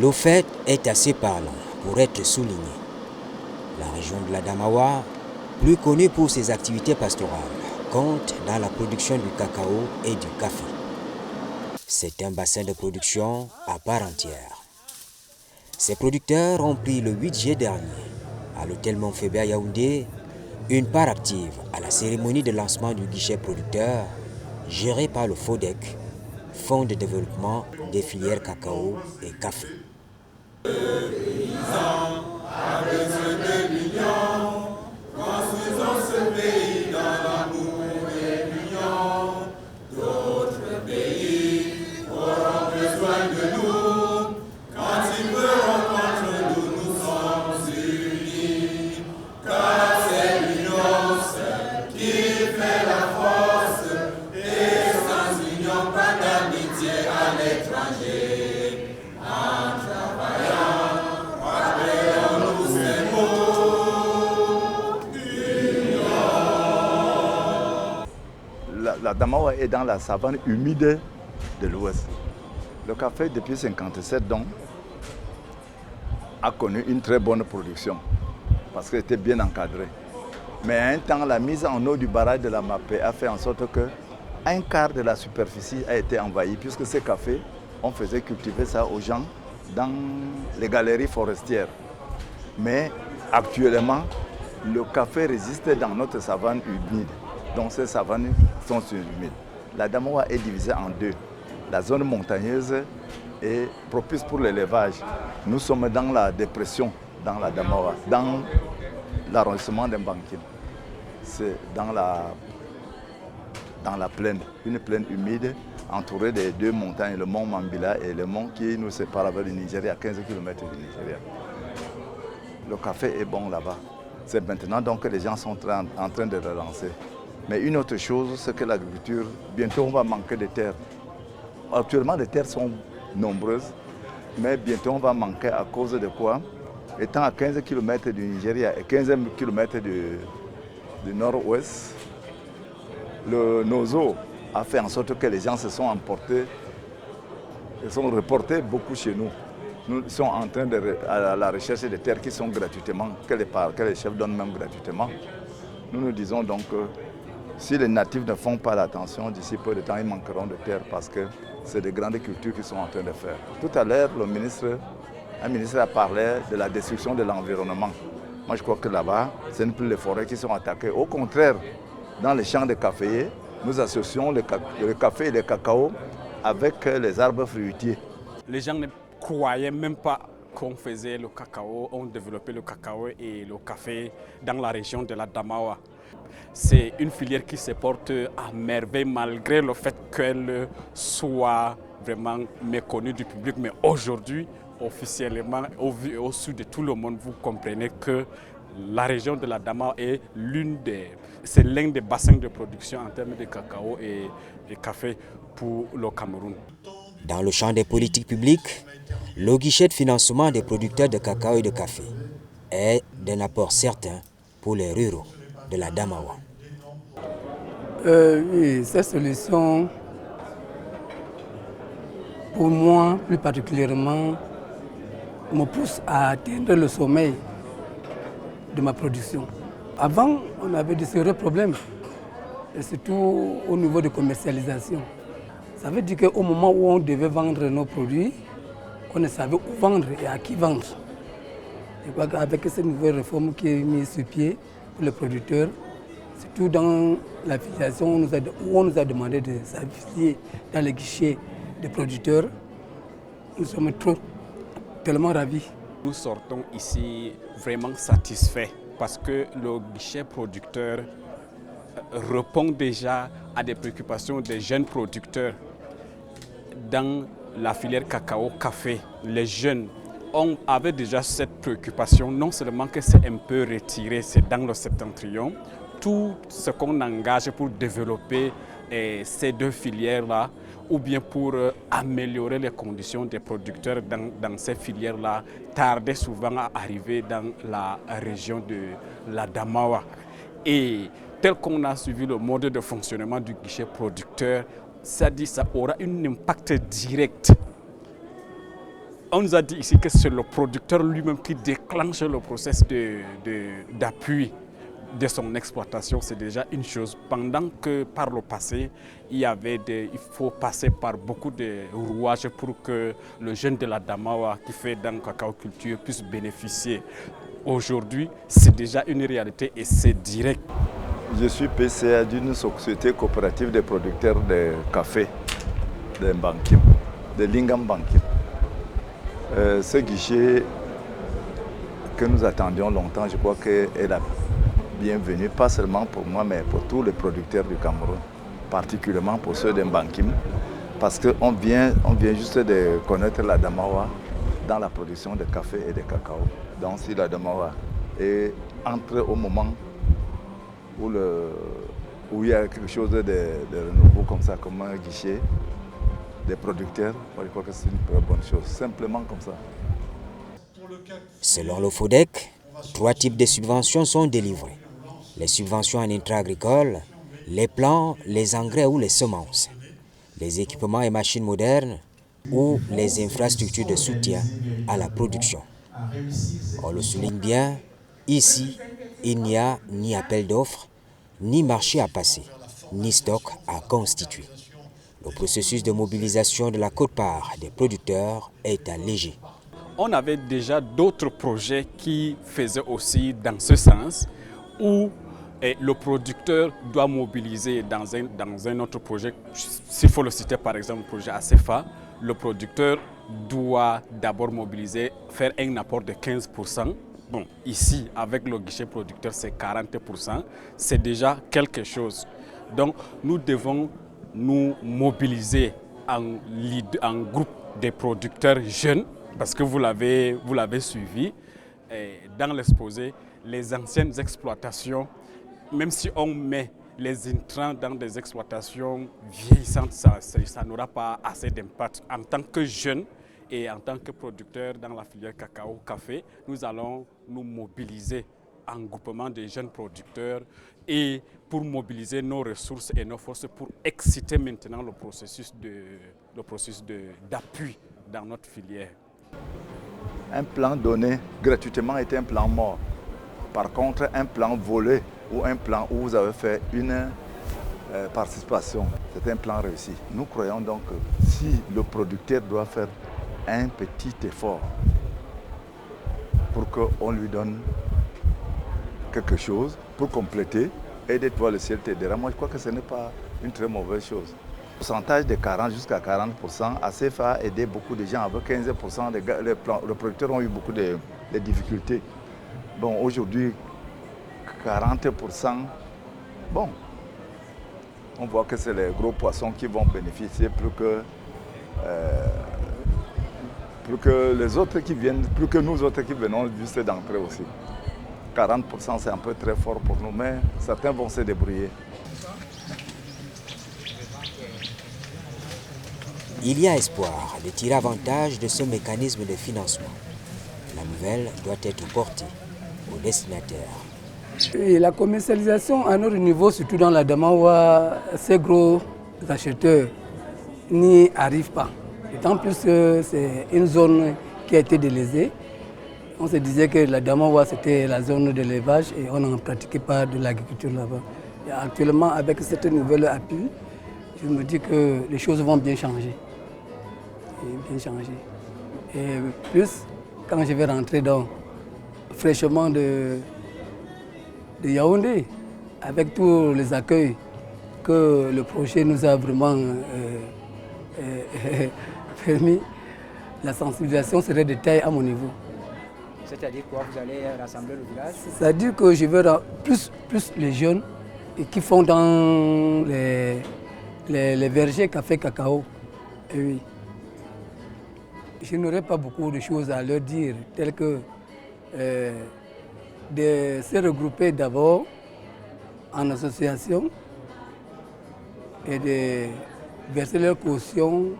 L'Ofet est assez parlant pour être souligné. La région de l'Adamawa, plus connue pour ses activités pastorales, compte dans la production du cacao et du café. C'est un bassin de production à part entière. Ces producteurs ont pris le 8 juillet dernier, à l'hôtel Montfébé à Yaoundé, une part active à la cérémonie de lancement du guichet producteur géré par le FODEC, Fonds de développement des filières cacao et café. La Damawa est dans la savane humide de l'Ouest. Le café, depuis 1957, donc, a connu une très bonne production parce qu'il était bien encadré. Mais à un temps, la mise en eau du barrage de la Mapé a fait en sorte que un quart de la superficie a été envahie puisque ces cafés, on faisait cultiver ça aux gens dans les galeries forestières. Mais actuellement, le café résiste dans notre savane humide. Donc ces savanes sont humides. La Damawa est divisée en deux. La zone montagneuse est propice pour l'élevage. Nous sommes dans la dépression, dans la Damawa, dans l'arrondissement d'Mbankin. C'est dans la plaine, une plaine humide entourée des deux montagnes, le mont Mambila et le mont qui nous sépare avec le Nigeria, à 15 km du Nigeria. Le café est bon là-bas. C'est maintenant donc que les gens sont en train de relancer. Mais une autre chose, c'est que l'agriculture, bientôt on va manquer de terres. Actuellement, les terres sont nombreuses, mais bientôt on va manquer à cause de quoi? Étant à 15 km du Nigeria et 15 km du nord-ouest, nos eaux a fait en sorte que les gens se sont emportés, se sont reportés beaucoup chez nous. Nous sommes en train à la recherche de terres qui sont gratuitement, que les chefs donnent même gratuitement. Nous nous disons donc que si les natifs ne font pas l'attention, d'ici peu de temps, ils manqueront de terre parce que c'est des grandes cultures qu'ils sont en train de faire. Tout à l'heure, un ministre a parlé de la destruction de l'environnement. Moi, je crois que là-bas, ce n'est plus les forêts qui sont attaquées. Au contraire, dans les champs de caféiers, nous associons le café et le cacao avec les arbres fruitiers. Les gens ne croyaient même pas qu'on faisait le cacao, on développait le cacao et le café dans la région de la Damawa. C'est une filière qui se porte à merveille malgré le fait qu'elle soit vraiment méconnue du public. Mais aujourd'hui, officiellement, au sud de tout le monde, vous comprenez que la région de la Damawa est l'un des bassins de production en termes de cacao et café pour le Cameroun. Dans le champ des politiques publiques, le guichet de financement des producteurs de cacao et de café est d'un apport certain pour les ruraux de la Damawa. Oui, cette solution, pour moi, plus particulièrement, me pousse à atteindre le sommet de ma production. Avant, on avait de sérieux problèmes, et surtout au niveau de commercialisation. Ça veut dire qu'au moment où on devait vendre nos produits, on ne savait où vendre et à qui vendre. Je crois qu'avec cette nouvelle réforme qui est mise sur pied pour les producteurs, surtout dans l'affiliation où on nous a demandé de s'affilier dans les guichets des producteurs, nous sommes tellement ravis. Nous sortons ici vraiment satisfaits parce que le guichet producteur répond déjà à des préoccupations des jeunes producteurs. Dans la filière cacao-café, les jeunes avaient déjà cette préoccupation, non seulement que c'est un peu retiré, c'est dans le septentrion, tout ce qu'on engage pour développer ces deux filières-là, ou bien pour améliorer les conditions des producteurs dans ces filières-là, tardait souvent à arriver dans la région de la Damawa. Et tel qu'on a suivi le mode de fonctionnement du guichet producteur, ça aura un impact direct on nous a dit ici que c'est le producteur lui-même qui déclenche le processus d'appui de son exploitation. C'est déjà une chose. Pendant que par le passé, il faut passer par beaucoup de rouages pour que le jeune de la Damawa qui fait dans la cacao culture puisse bénéficier. Aujourd'hui, c'est déjà une réalité et c'est direct. Je suis PCA d'une société coopérative des producteurs de café de Mbankim, de Lingam Bankim. Ce guichet que nous attendions longtemps, je crois qu'elle a bienvenue, pas seulement pour moi, mais pour tous les producteurs du Cameroun, particulièrement pour ceux de Mbankim, parce qu'on vient juste de connaître la Damawa dans la production de café et de cacao. Donc si la Damawa entre au moment où il y a quelque chose de nouveau comme ça, comme un guichet des producteurs, je crois que c'est une très bonne chose, simplement comme ça. Selon le FODEC, 3 types de subventions sont délivrées. Les subventions en intra-agricole, les plants, les engrais ou les semences, les équipements et machines modernes ou les infrastructures de soutien à la production. On le souligne bien, ici, il n'y a ni appel d'offres, ni marché à passer, ni stock à constituer. Le processus de mobilisation de la quote-part des producteurs est allégé. On avait déjà d'autres projets qui faisaient aussi dans ce sens, où le producteur doit mobiliser dans un autre projet. S'il faut le citer par exemple, le projet ACEFA, le producteur doit d'abord mobiliser, faire un apport de 15%. Bon, ici, avec le guichet producteur, c'est 40%. C'est déjà quelque chose. Donc, nous devons nous mobiliser en groupe des producteurs jeunes, parce que vous l'avez suivi. Et dans l'exposé, les anciennes exploitations, même si on met les intrants dans des exploitations vieillissantes, ça n'aura pas assez d'impact. En tant que jeunes et en tant que producteurs dans la filière cacao-café, nous allons nous mobiliser en groupement des jeunes producteurs et pour mobiliser nos ressources et nos forces pour exciter maintenant le processus d'appui dans notre filière. Un plan donné gratuitement est un plan mort. Par contre, un plan volé ou un plan où vous avez fait une participation, c'est un plan réussi. Nous croyons donc que si le producteur doit faire un petit effort pour qu'on lui donne quelque chose pour compléter et de toi le ciel t'aidera, moi je crois que ce n'est pas une très mauvaise chose. Le pourcentage de 40 jusqu'à 40%, ACEFA a aidé beaucoup de gens. Avec 15%, les producteurs ont eu beaucoup de difficultés. Bon, aujourd'hui, 40%, bon, on voit que c'est les gros poissons qui vont bénéficier plus que les autres qui viennent, plus que nous autres qui venons juste d'entrer aussi. 40% c'est un peu très fort pour nous, mais certains vont se débrouiller. Il y a espoir de tirer avantage de ce mécanisme de financement. La nouvelle doit être portée aux destinataires. Et la commercialisation à notre niveau, surtout dans la Damawa, ces gros acheteurs n'y arrivent pas. D'autant plus que c'est une zone qui a été délaissée. On se disait que la Damawa c'était la zone de l'élevage et on n'en pratiquait pas de l'agriculture là-bas. Et actuellement, avec cette nouvelle appui, je me dis que les choses vont bien changer. Et plus, quand je vais rentrer fraîchement de Yaoundé, avec tous les accueils que le projet nous a vraiment permis, la sensibilisation serait de taille à mon niveau. C'est-à-dire quoi? Vous allez rassembler le village? C'est-à-dire que je veux plus les jeunes qui font dans les vergers café cacao. Et oui. Je n'aurais pas beaucoup de choses à leur dire, telles que de se regrouper d'abord en association et de verser leur caution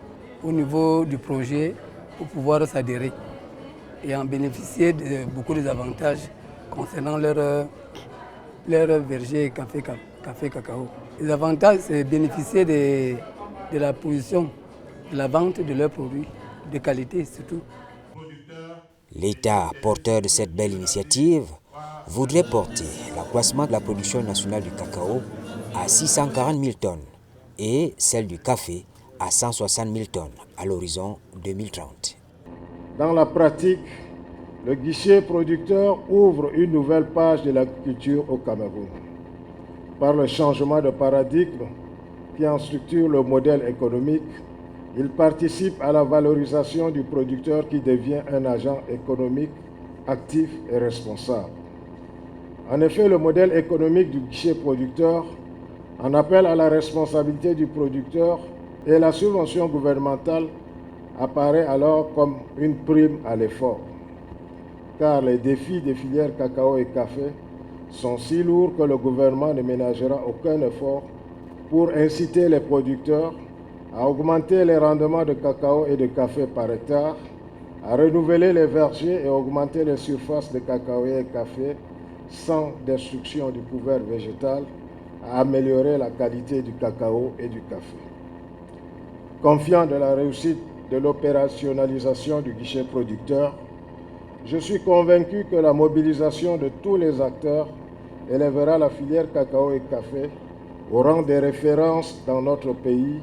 au niveau du projet pour pouvoir s'adhérer et en bénéficier de beaucoup d'avantages concernant leur verger café cacao. Les avantages, c'est bénéficier de la position, de la vente de leurs produits, de qualité surtout. L'État, porteur de cette belle initiative, voudrait porter l'accroissement de la production nationale du cacao à 640 000 tonnes et celle du café à 160 000 tonnes à l'horizon 2030. Dans la pratique, le guichet producteur ouvre une nouvelle page de l'agriculture au Cameroun. Par le changement de paradigme qui en structure le modèle économique, il participe à la valorisation du producteur qui devient un agent économique actif et responsable. En effet, le modèle économique du guichet producteur en appelle à la responsabilité du producteur et la subvention gouvernementale apparaît alors comme une prime à l'effort. Car les défis des filières cacao et café sont si lourds que le gouvernement ne ménagera aucun effort pour inciter les producteurs à augmenter les rendements de cacao et de café par hectare, à renouveler les vergers et augmenter les surfaces de cacao et café sans destruction du couvert végétal, à améliorer la qualité du cacao et du café. Confiant de la réussite de l'opérationnalisation du guichet producteur, je suis convaincu que la mobilisation de tous les acteurs élèvera la filière cacao et café au rang des références dans notre pays,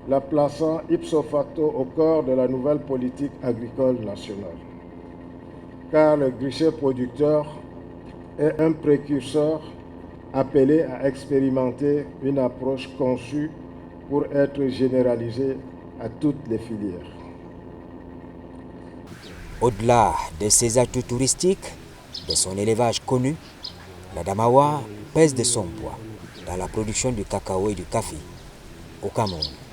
la plaçant ipso facto au cœur de la nouvelle politique agricole nationale. Car le guichet producteur est un précurseur appelé à expérimenter une approche conçue pour être généralisée à toutes les filières. Au-delà de ses atouts touristiques, de son élevage connu, l'Adamawa pèse de son poids dans la production du cacao et du café au Cameroun.